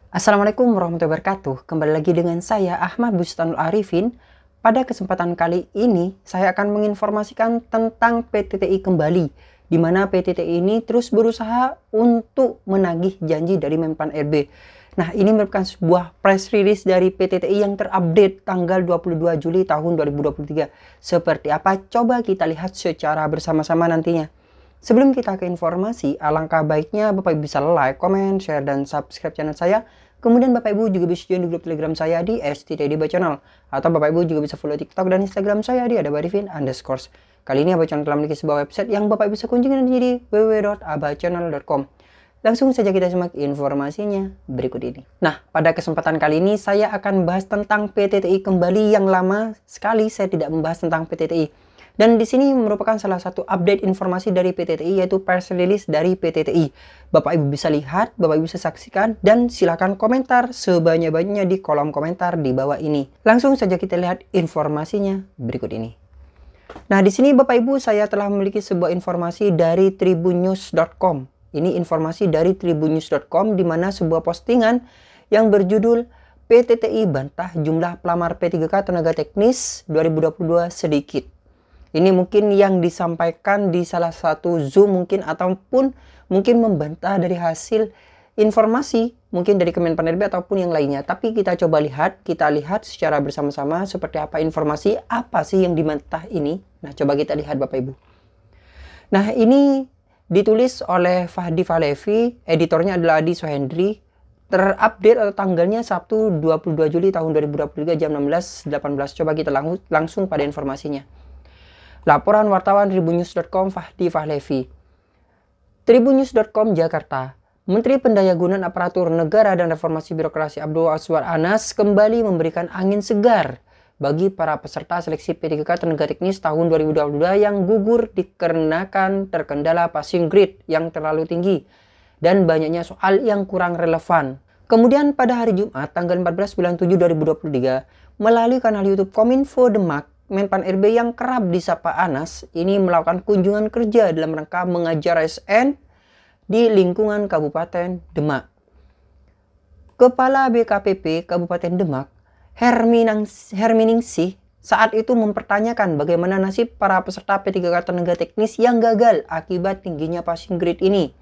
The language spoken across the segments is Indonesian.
Assalamualaikum warahmatullahi wabarakatuh. Kembali lagi dengan saya Ahmad Bustanul Arifin. Pada kesempatan kali ini saya akan menginformasikan tentang PTTI kembali, di mana PTTI ini terus berusaha untuk menagih janji dari Menpan RB. Nah, ini merupakan sebuah press release dari PTTI yang terupdate tanggal 22 Juli tahun 2023. Seperti apa? Coba kita lihat secara bersama-sama nantinya. Sebelum kita ke informasi, alangkah baiknya Bapak Ibu bisa like, comment, share, dan subscribe channel saya. Kemudian Bapak Ibu juga bisa join di grup Telegram saya di STTD Channel. Atau Bapak Ibu juga bisa follow TikTok dan Instagram saya di @abarifin_. Kali ini Abah Channel telah memiliki sebuah website yang Bapak Ibu bisa kunjungi di www.abachannel.com. Langsung saja kita simak informasinya berikut ini. Nah, pada kesempatan kali ini saya akan bahas tentang PTTI kembali yang lama sekali saya tidak membahas tentang PTTI. Dan di sini merupakan salah satu update informasi dari PTTI, yaitu press release dari PTTI. Bapak Ibu bisa lihat, Bapak Ibu bisa saksikan, dan silakan komentar sebanyak-banyaknya di kolom komentar di bawah ini. Langsung saja kita lihat informasinya berikut ini. Nah, di sini Bapak Ibu saya telah memiliki sebuah informasi dari tribunnews.com. Ini informasi dari tribunnews.com, di mana sebuah postingan yang berjudul PTTI bantah jumlah pelamar P3K tenaga teknis 2022 sedikit. Ini mungkin yang disampaikan di salah satu Zoom mungkin, ataupun mungkin membantah dari hasil informasi mungkin dari Kemenpan RB ataupun yang lainnya. Tapi kita coba lihat, kita lihat secara bersama-sama seperti apa informasi, apa sih yang dibantah ini. Nah, coba kita lihat Bapak Ibu. Nah, ini ditulis oleh Fahdi Falevi, editornya adalah Adi Sohendri. Terupdate atau tanggalnya Sabtu 22 Juli tahun 2023 jam 16.18. Coba kita langsung pada informasinya. Laporan wartawan tribunnews.com Fahdi Falevi. Tribunnews.com Jakarta. Menteri Pendayagunaan Aparatur Negara dan Reformasi Birokrasi Abdul Azwar Anas kembali memberikan angin segar bagi para peserta seleksi P3K tenaga teknis tahun 2022 yang gugur dikarenakan terkendala passing grade yang terlalu tinggi dan banyaknya soal yang kurang relevan. Kemudian pada hari Jumat tanggal 14 bulan 7 2023 melalui kanal YouTube Kominfo Demak, Menpan RB yang kerap disapa Anas ini melakukan kunjungan kerja dalam rangka mengajar ASN di lingkungan Kabupaten Demak. Kepala BKPP Kabupaten Demak, Herminingsih, saat itu mempertanyakan bagaimana nasib para peserta P3K tenaga teknis yang gagal akibat tingginya passing grade ini.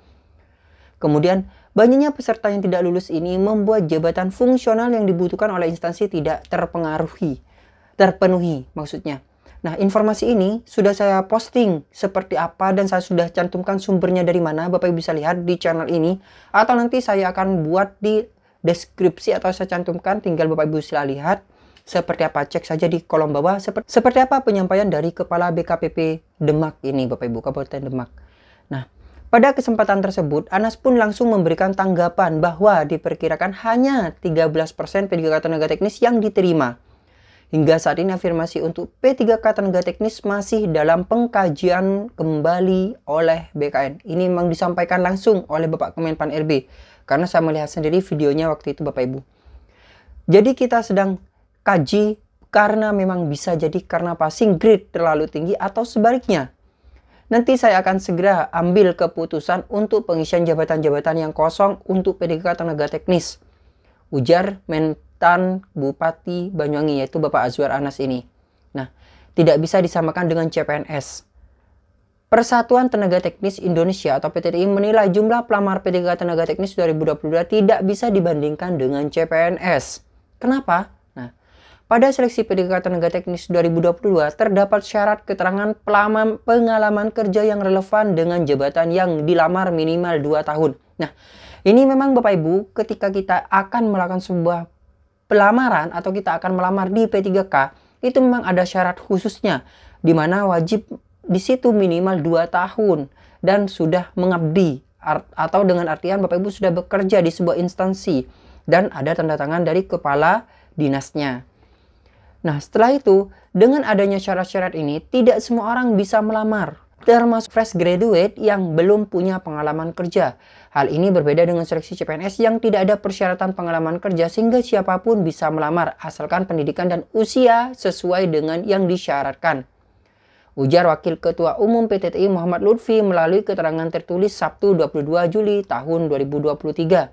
Kemudian, banyaknya peserta yang tidak lulus ini membuat jabatan fungsional yang dibutuhkan oleh instansi tidak terpenuhi maksudnya. Nah, informasi ini sudah saya posting seperti apa dan saya sudah cantumkan sumbernya dari mana. Bapak Ibu bisa lihat di channel ini, atau nanti saya akan buat di deskripsi atau saya cantumkan, tinggal Bapak Ibu bisa lihat seperti apa. Cek saja di kolom bawah seperti apa penyampaian dari Kepala BKPP Demak ini, Bapak Ibu, Kabupaten Demak. Nah, pada kesempatan tersebut, Anas pun langsung memberikan tanggapan bahwa diperkirakan hanya 13% P3K tenaga teknis yang diterima. Hingga saat ini afirmasi untuk P3K tenaga teknis masih dalam pengkajian kembali oleh BKN. Ini memang disampaikan langsung oleh Bapak Kemenpan RB. Karena saya melihat sendiri videonya waktu itu Bapak Ibu. Jadi kita sedang kaji karena memang bisa jadi karena passing grade terlalu tinggi atau sebaliknya. Nanti saya akan segera ambil keputusan untuk pengisian jabatan-jabatan yang kosong untuk P3K tenaga teknis. Ujar Mentan Bupati Banyuwangi, yaitu Bapak Azwar Anas ini. Nah, tidak bisa disamakan dengan CPNS. Persatuan Tenaga Teknis Indonesia atau PTTI menilai jumlah pelamar P3K tenaga teknis 2022 tidak bisa dibandingkan dengan CPNS. Kenapa? Nah, pada seleksi P3K tenaga teknis 2022 terdapat syarat keterangan pengalaman kerja yang relevan dengan jabatan yang dilamar minimal 2 tahun. Nah, ini memang Bapak Ibu, ketika kita akan melakukan sebuah pelamaran atau kita akan melamar di P3K, itu memang ada syarat khususnya, di mana wajib di situ minimal 2 tahun dan sudah mengabdi, atau dengan artian Bapak Ibu sudah bekerja di sebuah instansi dan ada tanda tangan dari kepala dinasnya. Nah, setelah itu, dengan adanya syarat-syarat ini, tidak semua orang bisa melamar, termasuk fresh graduate yang belum punya pengalaman kerja. Hal ini berbeda dengan seleksi CPNS yang tidak ada persyaratan pengalaman kerja sehingga siapapun bisa melamar asalkan pendidikan dan usia sesuai dengan yang disyaratkan. ujar Wakil Ketua Umum PTTI Muhammad Lutfi melalui keterangan tertulis Sabtu 22 Juli tahun 2023.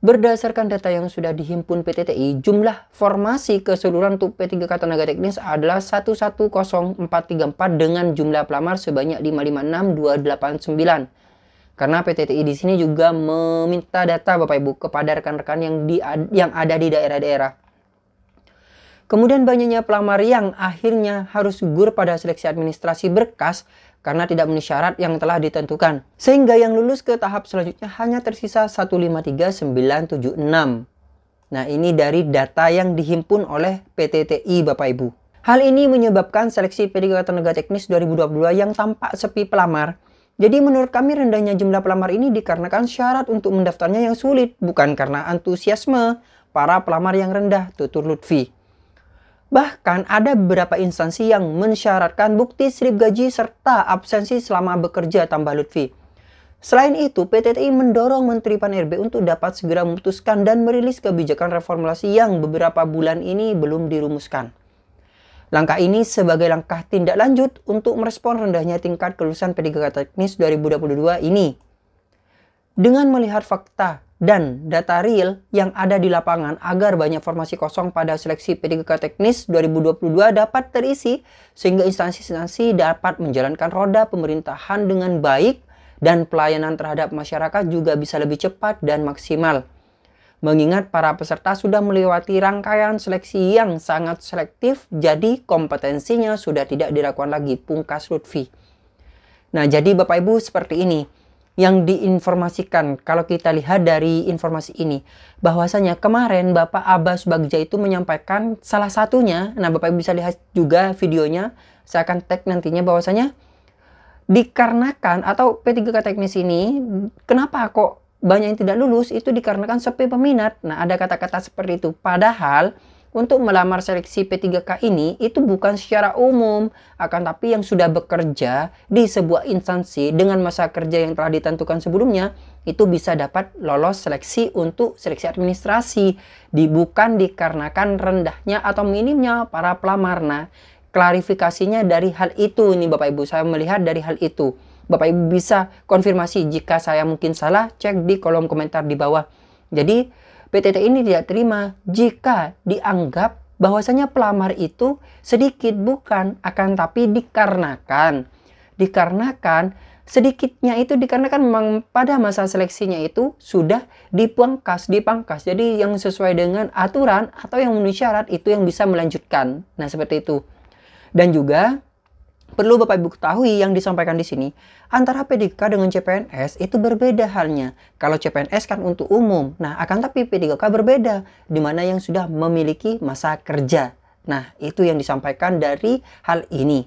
Berdasarkan data yang sudah dihimpun PTTI, jumlah formasi keseluruhan untuk P3K Tenaga Teknis adalah 110.434 dengan jumlah pelamar sebanyak 556.289. Karena PTTI di sini juga meminta data Bapak Ibu kepada rekan-rekan yang ada di daerah-daerah. Kemudian banyaknya pelamar yang akhirnya harus gugur pada seleksi administrasi berkas karena tidak memenuhi syarat yang telah ditentukan. Sehingga yang lulus ke tahap selanjutnya hanya tersisa 153.976. Nah, ini dari data yang dihimpun oleh PTTI Bapak Ibu. Hal ini menyebabkan seleksi P3K Tenaga Teknis 2022 yang tampak sepi pelamar. Jadi menurut kami rendahnya jumlah pelamar ini dikarenakan syarat untuk mendaftarnya yang sulit, bukan karena antusiasme para pelamar yang rendah, tutur Lutfi. Bahkan ada beberapa instansi yang mensyaratkan bukti slip gaji serta absensi selama bekerja, tambah Lutfi. Selain itu, PTTI mendorong Menteri Pan-RB untuk dapat segera memutuskan dan merilis kebijakan reformulasi yang beberapa bulan ini belum dirumuskan. Langkah ini sebagai langkah tindak lanjut untuk merespon rendahnya tingkat kelulusan P3K Teknis 2022 ini. Dengan melihat fakta dan data real yang ada di lapangan agar banyak formasi kosong pada seleksi P3K Teknis 2022 dapat terisi sehingga instansi-instansi dapat menjalankan roda pemerintahan dengan baik dan pelayanan terhadap masyarakat juga bisa lebih cepat dan maksimal. Mengingat para peserta sudah melewati rangkaian seleksi yang sangat selektif, jadi kompetensinya sudah tidak diragukan lagi, pungkas Lutfi. Nah, jadi Bapak Ibu seperti ini yang diinformasikan. Kalau kita lihat dari informasi ini, bahwasanya kemarin Bapak Abbas Bagja itu menyampaikan salah satunya, nah Bapak Ibu bisa lihat juga videonya, saya akan tag nantinya, bahwasanya dikarenakan atau P3K Teknis ini kenapa kok banyak yang tidak lulus, itu dikarenakan sepi peminat. Nah, ada kata-kata seperti itu. Padahal untuk melamar seleksi P3K ini itu bukan secara umum, akan tapi yang sudah bekerja di sebuah instansi dengan masa kerja yang telah ditentukan sebelumnya itu bisa dapat lolos seleksi untuk seleksi administrasi. Bukan dikarenakan rendahnya atau minimnya para pelamar. Nah, klarifikasinya dari hal itu ini Bapak Ibu, saya melihat dari hal itu. Bapak Ibu bisa konfirmasi jika saya mungkin salah, cek di kolom komentar di bawah. Jadi PTTI ini tidak terima jika dianggap bahwasanya pelamar itu sedikit, bukan, akan tapi dikarenakan sedikitnya itu dikarenakan memang pada masa seleksinya itu sudah dipangkas. Jadi yang sesuai dengan aturan atau yang memenuhi syarat itu yang bisa melanjutkan. Nah, seperti itu. Dan juga perlu Bapak Ibu ketahui yang disampaikan di sini, antara P3K dengan CPNS itu berbeda halnya. Kalau CPNS kan untuk umum, nah akan tapi P3K berbeda, di mana yang sudah memiliki masa kerja. Nah, itu yang disampaikan dari hal ini.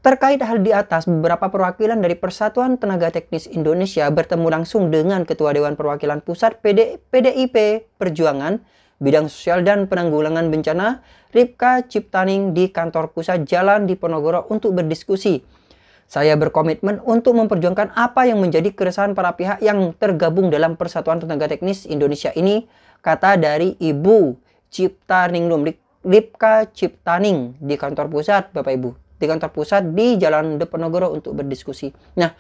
Terkait hal di atas, beberapa perwakilan dari Persatuan Tenaga Teknis Indonesia bertemu langsung dengan Ketua Dewan Perwakilan Pusat PDIP Perjuangan, Bidang Sosial dan Penanggulangan Bencana, Ripka Ciptaning di kantor pusat Jalan Diponegoro untuk berdiskusi. Saya berkomitmen untuk memperjuangkan apa yang menjadi keresahan para pihak yang tergabung dalam Persatuan Tenaga Teknis Indonesia ini, kata dari Ibu Ciptaningrum, Ripka Ciptaning di kantor pusat, Bapak Ibu, di kantor pusat di Jalan Diponegoro untuk berdiskusi. Nah,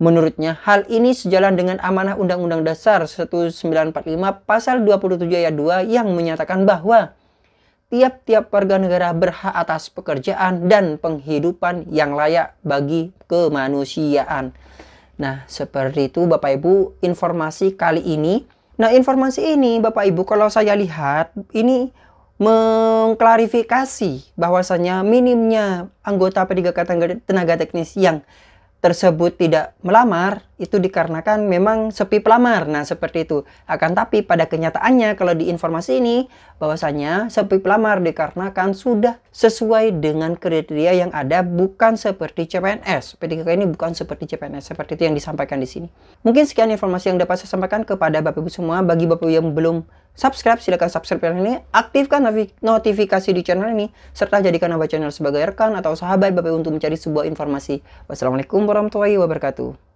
menurutnya hal ini sejalan dengan amanah Undang-Undang Dasar 1945 Pasal 27 ayat 2 yang menyatakan bahwa tiap-tiap warga negara berhak atas pekerjaan dan penghidupan yang layak bagi kemanusiaan. Nah, seperti itu Bapak Ibu informasi kali ini. Nah, informasi ini Bapak Ibu kalau saya lihat ini mengklarifikasi bahwasanya minimnya anggota P3K Tenaga Teknis yang tersebut tidak melamar itu dikarenakan memang sepi pelamar. Nah, seperti itu. Akan tapi pada kenyataannya kalau di informasi ini bahwasanya sepi pelamar dikarenakan sudah sesuai dengan kriteria yang ada, bukan seperti CPNS. P3K ini bukan seperti CPNS, seperti itu yang disampaikan di sini. Mungkin sekian informasi yang dapat saya sampaikan kepada Bapak Ibu semua. Bagi Bapak Ibu yang belum subscribe, silakan subscribe channel ini, aktifkan notifikasi di channel ini, serta jadikan nama channel sebagai rekan atau sahabat Bapak Ibu untuk mencari sebuah informasi. Wassalamualaikum warahmatullahi wabarakatuh.